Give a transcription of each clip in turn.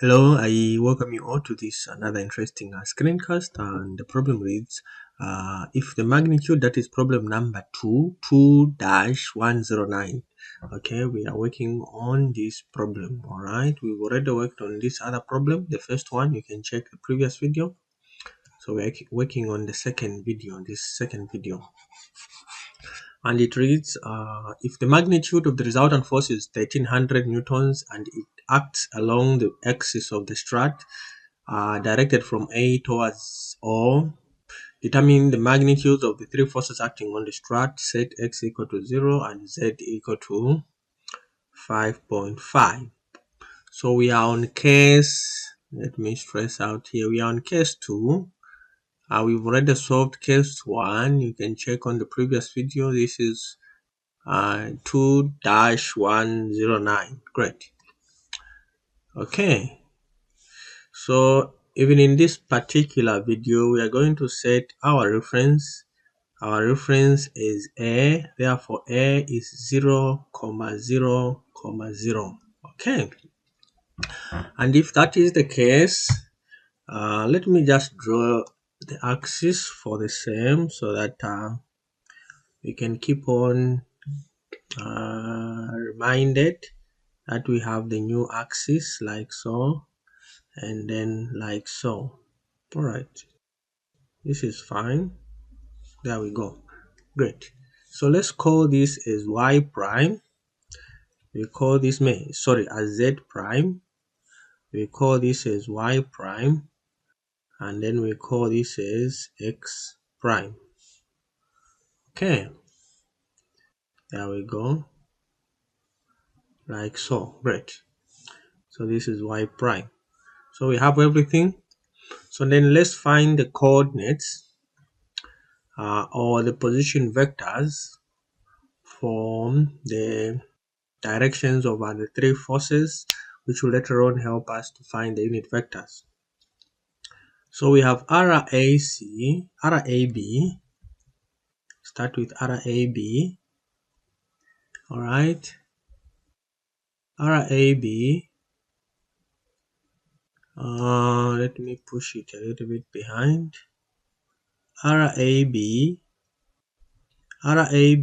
Hello, I welcome you all to this another interesting screencast, and the problem reads, if the magnitude, that is problem number 2-109. Okay, we are working on this problem. All right, we've already worked on this other problem, the first one. You can check the previous video. So we're working on the second video, and it reads, if the magnitude of the resultant force is 1300 newtons and it acts along the axis of the strut directed from A towards O, determine the magnitudes of the three forces acting on the strut. Set x equal to 0 and z equal to 5.5. So we are on case, let me stress out here, we are on case 2. We've already solved case 1. You can check on the previous video. This is 2-109. Great. Okay, so even in this particular video, we are going to set our reference. Our reference is A, therefore A is 0, 0, 0. Okay, and if that is the case, let me just draw the axis for the same so that we can keep on reminded that we have the new axis like so, and then like so. All right, this is fine. There we go. Great. So let's call this as y prime. We call this as z prime. We call this as y prime, and then we call this as x prime. Okay, there we go, like so. Great. So this is y prime. So we have everything. So then let's find the coordinates or the position vectors for the directions of the three forces, which will later on help us to find the unit vectors. So we have RAB, start with RAB. All right, RAB, let me push it a little bit behind. RAB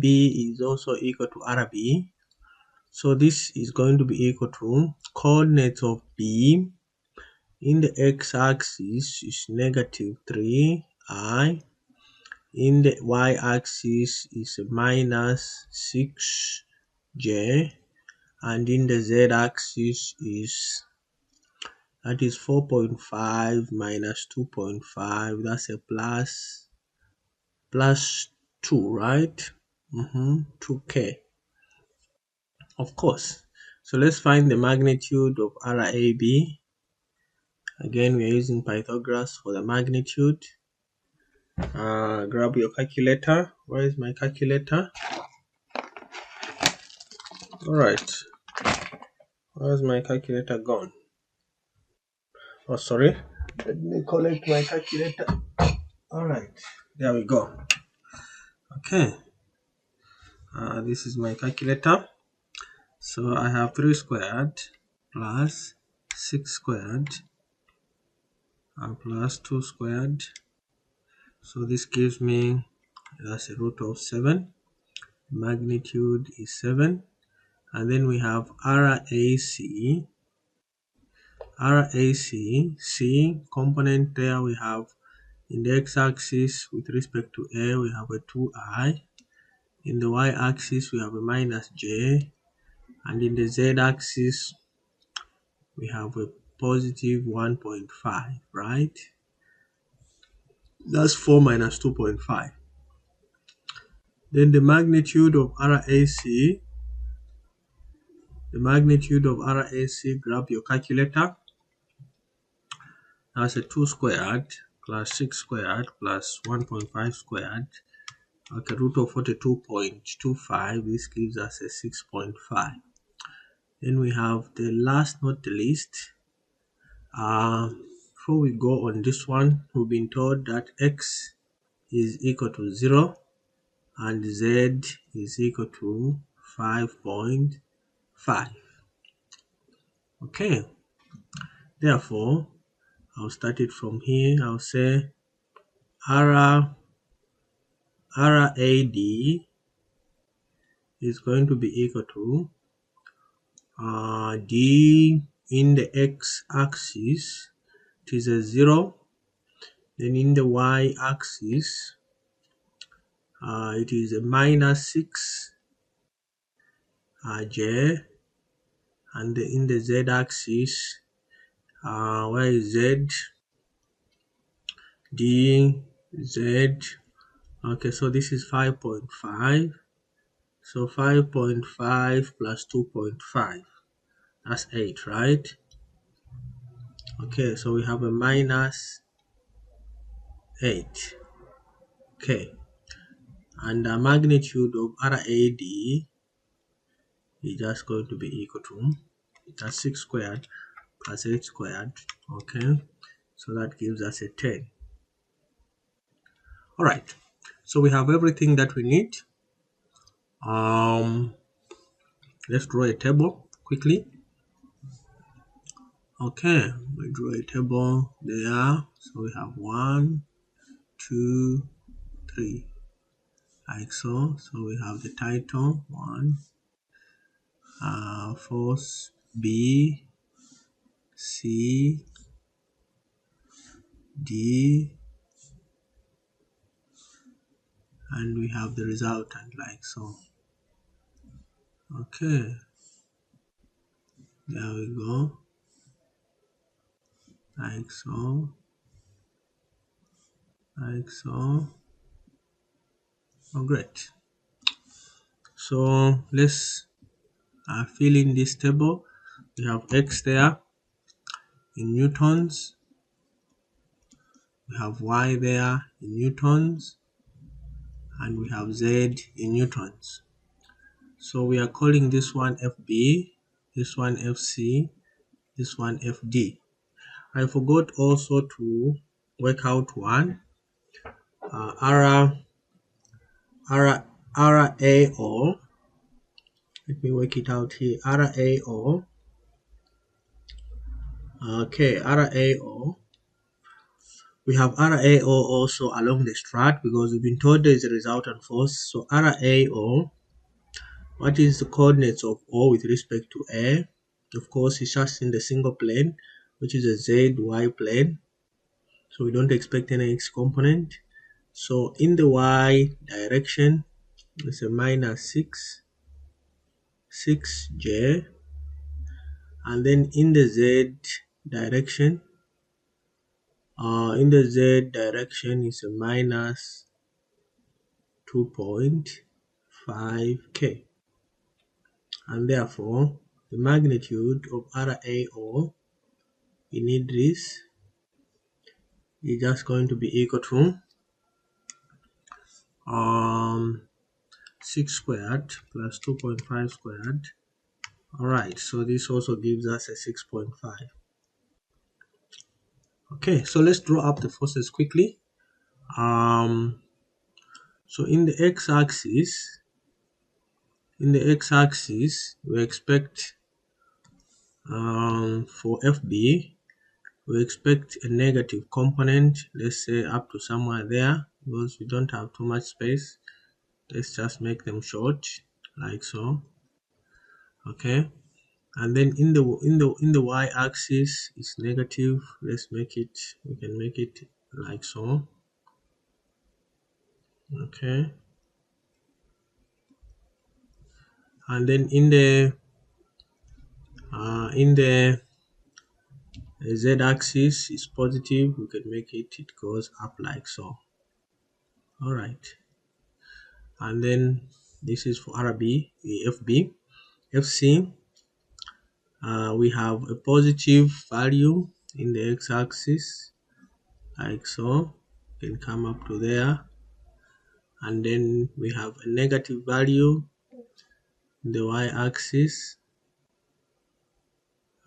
is also equal to RB. So this is going to be equal to coordinates of B in the x-axis is -3i, in the y-axis is minus 6j, and in the z-axis is 4.5 minus 2.5. That's a plus 2, right? 2k, of course. So let's find the magnitude of RAB. Again, we are using Pythagoras for the magnitude. Grab your calculator. Where is my calculator? All right, where's my calculator gone? Oh, sorry, let me collect my calculator. All right, there we go. Okay, this is my calculator. So I have 3 squared plus 6 squared plus 2 squared. So this gives me, that's a root of 7. Magnitude is 7. And then we have RAC. C component there we have in the x-axis with respect to A we have a 2i. In the y-axis we have a minus j. And in the z-axis we have a positive 1.5, right? That's 4 minus 2.5. Then the magnitude of RAC, grab your calculator. That's a 2 squared plus 6 squared plus 1.5 squared. Okay, root of 42.25. This gives us a 6.5. Then we have the last, not the least. Before we go on this one, we've been told that x is equal to 0 and z is equal to 5.5. Okay, Therefore, I'll start it from here. I'll say RAD is going to be equal to D in the x-axis, it is a 0. Then in the y-axis, it is a minus 6 J, and in the z-axis, where is Z? D, Z. Okay, so this is 5.5. So 5.5 plus 2.5, that's 8, right? Okay, so we have a minus 8. Okay, and the magnitude of RAD is just going to be equal to, that's 6 squared plus 8 squared. Okay, so that gives us a 10. All right, so we have everything that we need. Let's draw a table quickly. Okay, we draw a table there. So we have 1, 2, 3, like so. So we have the title 1, force B, C, D, and we have the resultant like so. Okay, there we go, like so, like so. Oh, great. So let's fill in this table. We have X there in newtons, we have Y there in newtons, and we have Z in newtons. So we are calling this one FB, this one FC, this one FD. I forgot also to work out one, RAO. Let me work it out here. RAO. Okay, RAO. We have RAO also along the strut because we've been told there is a resultant force. So RAO, what is the coordinates of O with respect to A? Of course, it's just in the single plane, which is a ZY plane. So we don't expect any X component. So in the Y direction, it's a minus 6J. And then in the Z direction, is a minus 2.5K. And therefore, the magnitude of RAO in Idris is just going to be equal to 6 squared plus 2.5 squared. Alright, so this also gives us a 6.5. Okay, so let's draw up the forces quickly. So in the x-axis, we expect for FB, we expect a negative component, let's say up to somewhere there, because we don't have too much space. Let's just make them short, like so. Okay, and then in the y-axis is negative. Let's make it, we can make it like so. Okay, and then in the z-axis is positive. We can make it, it goes up like so. All right, and then this is for RB, FB, FC. We have a positive value in the x-axis like so, can come up to there, and then we have a negative value in the y-axis.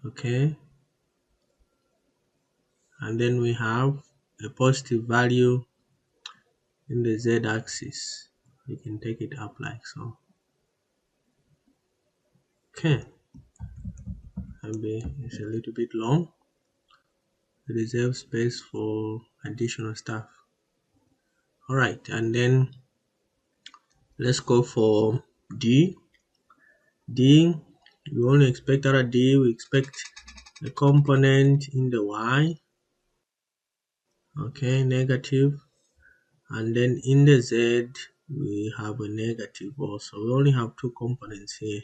Okay, and then we have a positive value in the z-axis. You can take it up like so. Okay, maybe it's a little bit long. reserve space for additional stuff. All right, and then let's go for D. D, we only expect out of D, we expect a component in the Y, okay, negative, and then in the Z, we have a negative also. We only have two components here,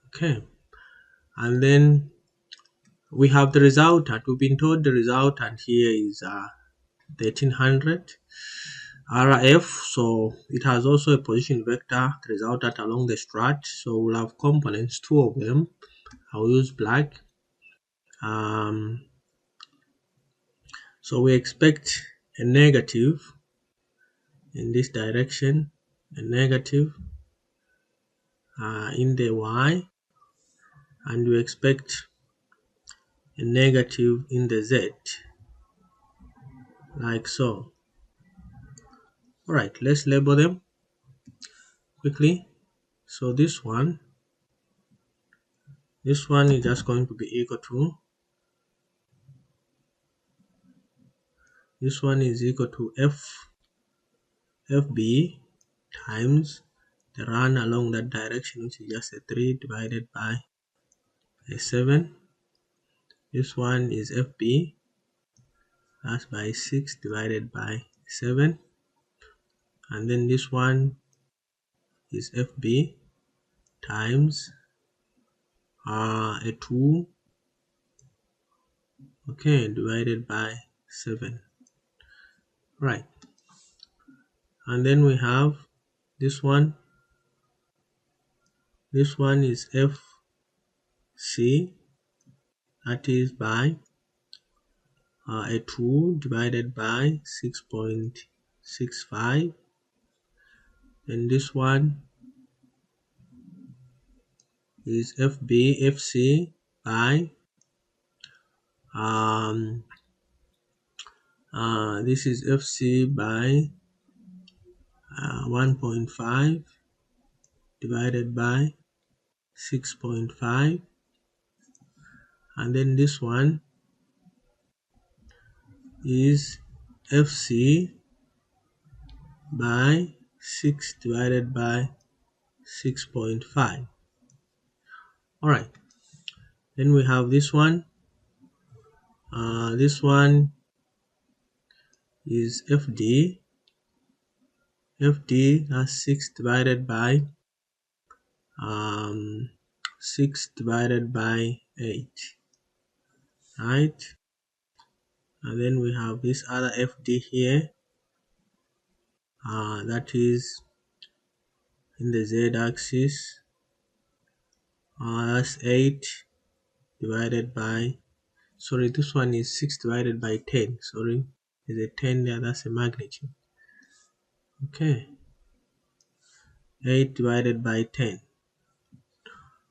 okay, and then we have the resultant. We've been told the resultant here is 1300 RF, so it has also a position vector, the resultant along the strut. So we'll have components, two of them. I'll use black. So we expect a negative in this direction, a negative in the Y, and we expect a negative in the Z, like so. Alright, let's label them quickly. So this one is just going to be equal to, this one is equal to FB times the run along that direction, which is just a 3 divided by a 7. This one is FB, that's by 6 divided by 7. And then this one is FB times a 2, okay, divided by 7. Right. And then we have this one. This one is FC, that is by a 2 divided by 6.65. And this one is FC by this is FC by 1.5 divided by 6.5. And then this one is FC by 6 divided by 6.5. Alright, then we have this one. This one is FD. FD, that's 6 divided by 6 divided by 8. Right? And then we have this other FD here. That is in the Z-axis. That's 8 divided by, sorry, this one is 6 divided by 10. Sorry, there's a 10 there, that's a magnitude. Okay, 8 divided by 10.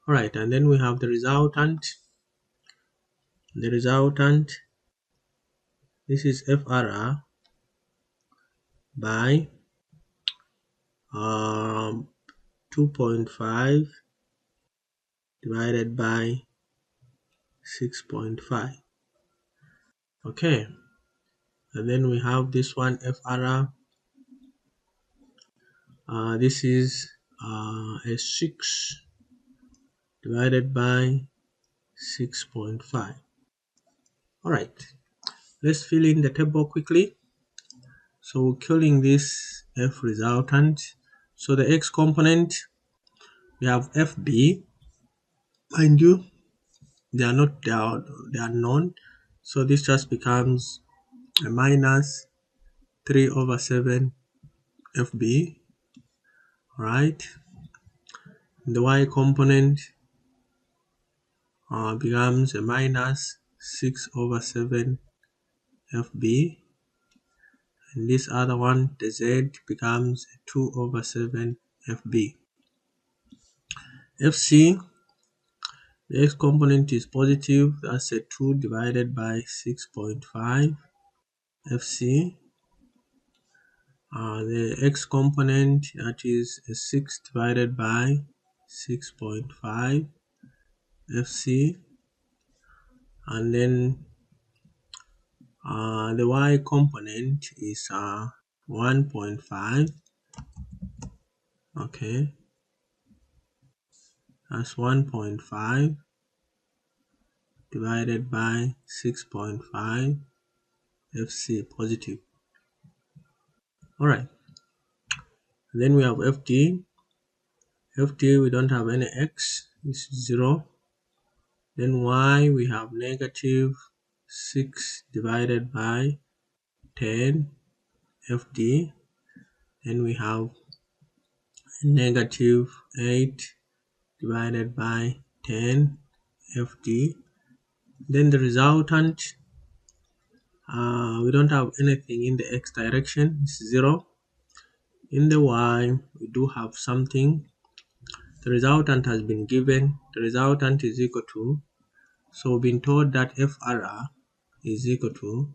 Alright, and then we have the resultant. The resultant, this is FRR by 2.5 divided by 6.5. Okay, and then we have this one FRR. This is a 6 divided by 6.5. Alright, let's fill in the table quickly. So we're killing this F resultant. So the X component, we have FB. Mind you, they are not, they are known. So this just becomes a minus 3 over 7 FB. Right? The Y component becomes a minus 6 over 7 FB. And this other one, the Z, becomes 2 over 7 FB. FC, the X component is positive, that's a 2 divided by 6.5 FC. The X component, that is a 6 divided by 6.5 FC. and then the y component is 1.5. Okay, that's 1.5 divided by 6.5 FC positive. All right, then we have FT. FT, we don't have any x, it's 0. Then y, we have negative 6 divided by 10 FD. Then we have negative 8 divided by 10 FD. Then the resultant, we don't have anything in the x direction, it's 0. In the y, we do have something. The resultant has been given. The resultant is equal to, so we've been told that FRR is equal to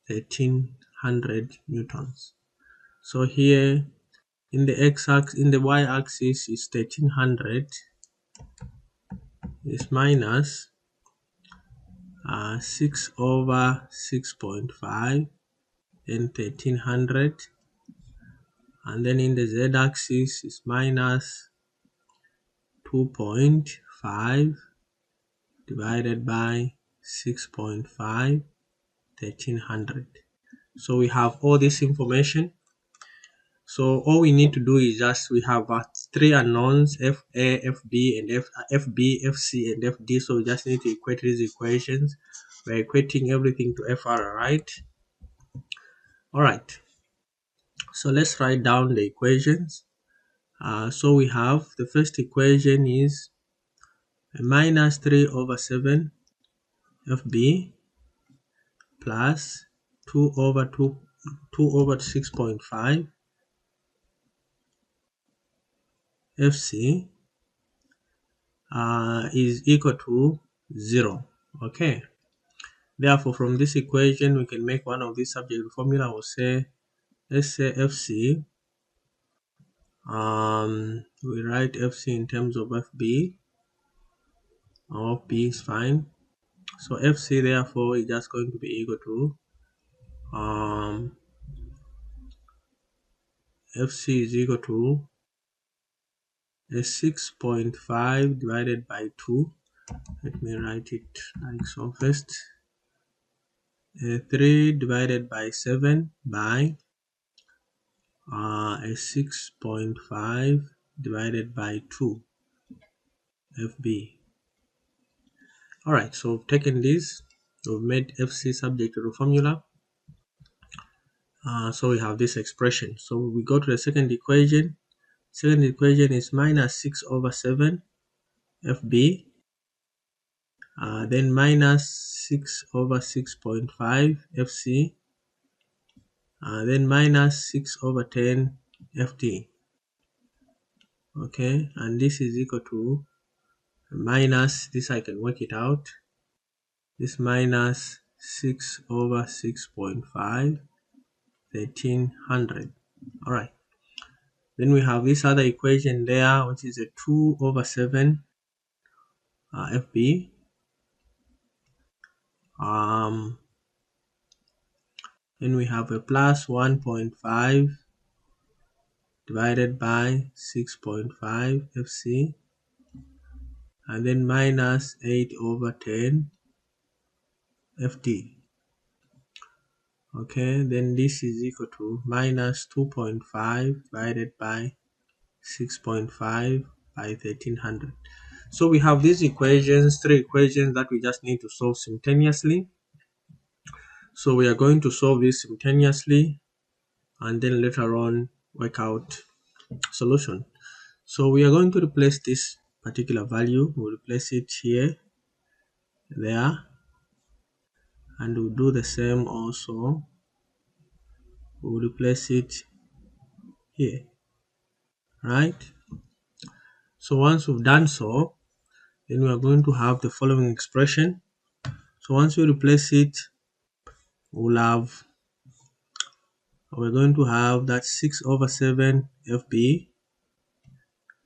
1300 newtons. So here in the x-axis, in the y-axis is 1300 is minus 6 over 6.5, then 1300, and then in the z-axis is minus 2.5 divided by 6.5, 1300. So we have all this information. So all we need to do is just, we have 3 unknowns, FA, FB, and FB, FC, and FD. So we just need to equate these equations. We're equating everything to FR, right? All right. So let's write down the equations. So we have, the first equation is minus 3 over 7 FB plus 2 over 6.5 FC is equal to 0. Okay. Therefore, from this equation, we can make one of these subject formula. We'll say, let's say FC. We write FC in terms of FB. FB is fine. So FC therefore is just going to be equal to FC is equal to 6.5 divided by 2. Let me write it like so first. 3 divided by 7 by 6.5 divided by 2 FB. Alright, so we've taken this, we've made FC subject to the formula. So we have this expression. So we go to the second equation. Second equation is minus 6 over 7 FB. Then minus 6 over 6.5 FC. Then minus 6 over 10 FD. Okay, and this is equal to minus, this I can work it out, this minus 6 over 6.5, 1300. All right, then we have this other equation there, which is a 2 over 7 FB. Then we have a plus 1.5 divided by 6.5 FC, and then minus 8 over 10 FD. Okay, then this is equal to minus 2.5 divided by 6.5 by 1300. So we have these equations, 3 equations that we just need to solve simultaneously. So we are going to solve this simultaneously and then later on work out solution. So we are going to replace this particular value. We'll replace it here, there, and we'll do the same also. We'll replace it here, right? So once we've done so, then we are going to have the following expression. So once we replace it, we're going to have that 6 over 7 FB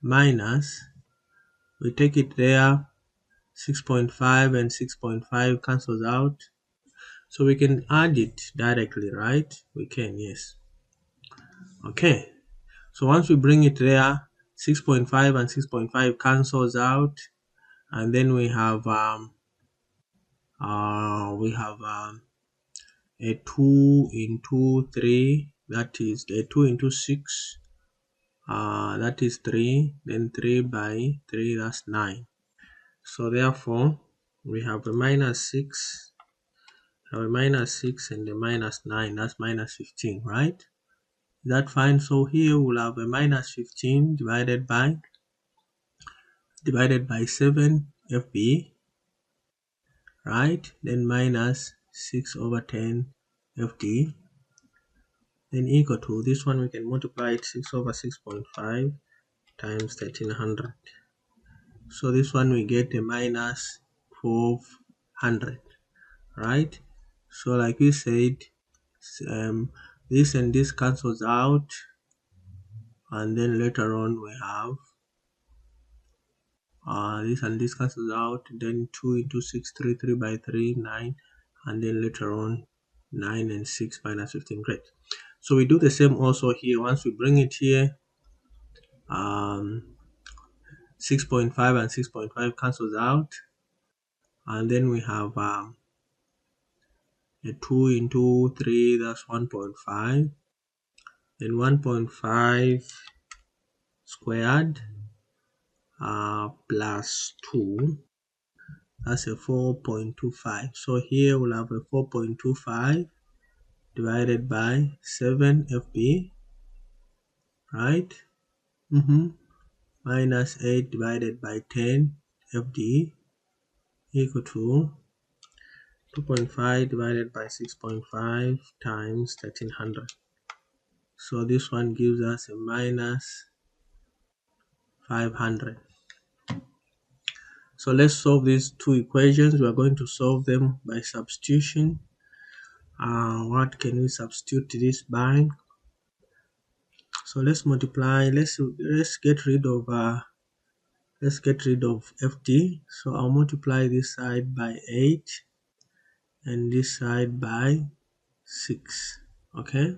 minus, we take it there, 6.5 and 6.5 cancels out. So we can add it directly, right? We can, yes. Okay. So once we bring it there, 6.5 and 6.5 cancels out. And then we have a 2 into 3, that is a 2 into 6, that is 3, then 3 by 3, that's 9. So therefore we have a minus 6, and a minus 9, that's minus 15, right? Is that fine? So here we'll have a minus 15 divided by 7 FB, right? Then minus 6 over 10 FD, then equal to this one. We can multiply it, 6 over 6.5 times 1300. So this one we get a minus 1200, right? So like we said, this and this cancels out, and then later on we have this and this cancels out, then 2 into 6, 3 by 3, 9, and then later on 9 and 6 minus 15. Great. So we do the same also here. Once we bring it here, 6.5 and 6.5 cancels out, and then we have a 2 into 3, that's 1.5, then 1.5 squared plus 2, that's a 4.25. So here we'll have a 4.25 divided by 7 FB, right? Minus 8 divided by 10 FD equal to 2.5 divided by 6.5 times 1300. So this one gives us a minus 500. So let's solve these two equations. We are going to solve them by substitution. What can we substitute this by? So let's multiply. Let's get rid of FD. So I'll multiply this side by 8 and this side by 6. Okay.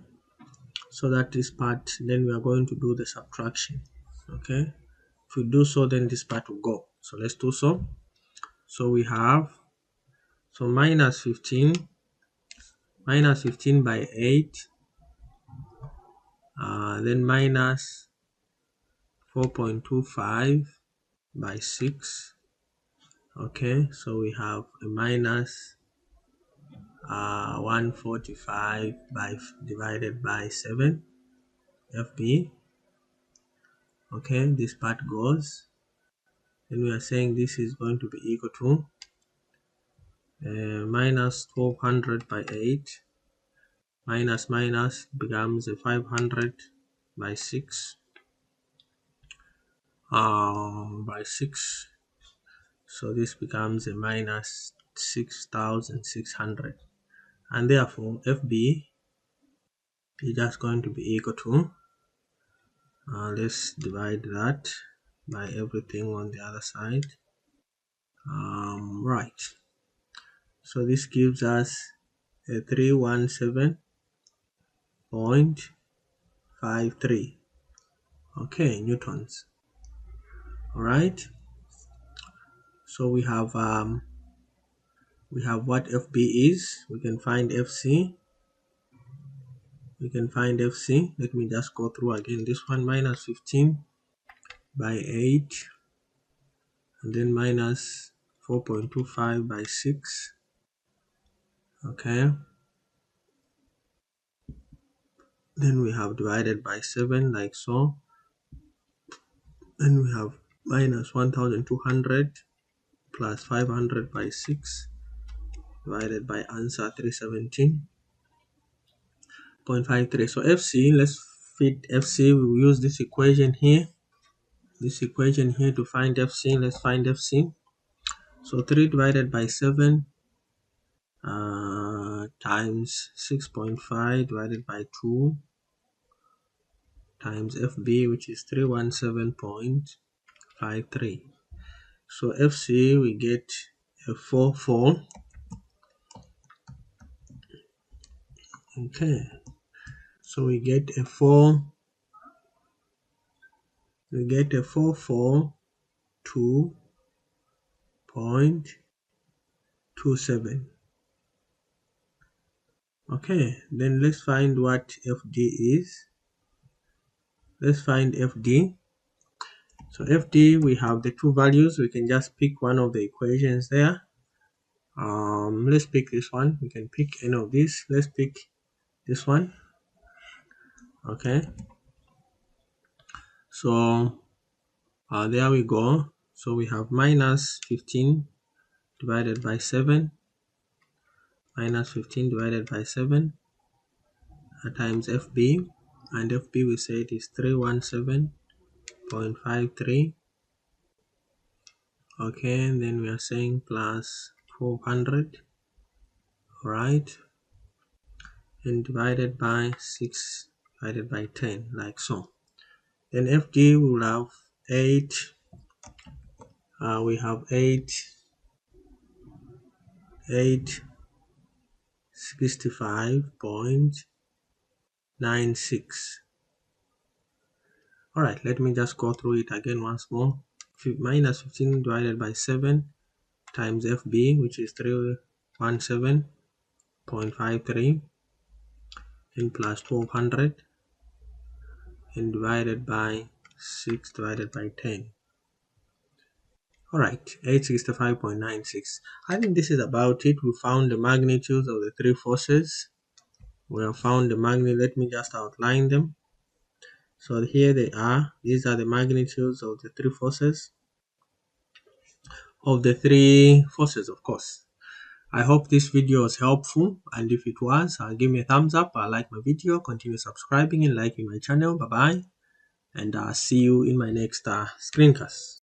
So that is part. Then we are going to do the subtraction. Okay. If we do so, then this part will go. So let's do so. So we have minus 15 by 8, then minus 4.25 by 6. Okay, so we have a minus 145 divided by 7 FB. Okay, this part goes. Then we are saying this is going to be equal to minus 1200 by 8 minus becomes a 500 by 6 by 6. So this becomes a minus 6,600, and therefore FB is just going to be equal to let's divide that by everything on the other side. Right, so this gives us a 317.53, okay, newtons. All right, so we have what FB is. We can find FC. Let me just go through again. This one, minus 15 by 8, and then minus 4.25 by 6. Okay, then we have divided by 7 like so. Then we have minus 1200 plus 500 by 6 divided by answer 317.53. So FC, let's fit FC. We will use this equation here. To find FC. Let's find FC. So 3 divided by 7 times 6.5 divided by 2 times FB, which is 317.53. So FC we get a 4 4. Okay, so we get a 4 2.27. Okay, then let's find what FD is. Let's find FD. So FD, we have the two values. We can just pick one of the equations there. Let's pick this one. We can pick any of these. Let's pick this one. Okay, so there we go. So we have minus 15 divided by 7, minus 15 divided by 7 times FB, and FB we said is 317.53. Okay, and then we are saying plus 400, right, and divided by 6 divided by 10, like so. Then FD will have 8, we have 865.96. Alright, let me just go through it again once more. Minus 15 divided by 7 times FB, which is 317.53, and plus 1200, and divided by 6 divided by 10. Alright, 865.96. I think this is about it. We found the magnitudes of the three forces. We have found the magnitude. Let me just outline them. So here they are. These are the magnitudes of the three forces. Of course. I hope this video was helpful, and if it was, give me a thumbs up. Like my video, continue subscribing and liking my channel. Bye bye, and see you in my next screencast.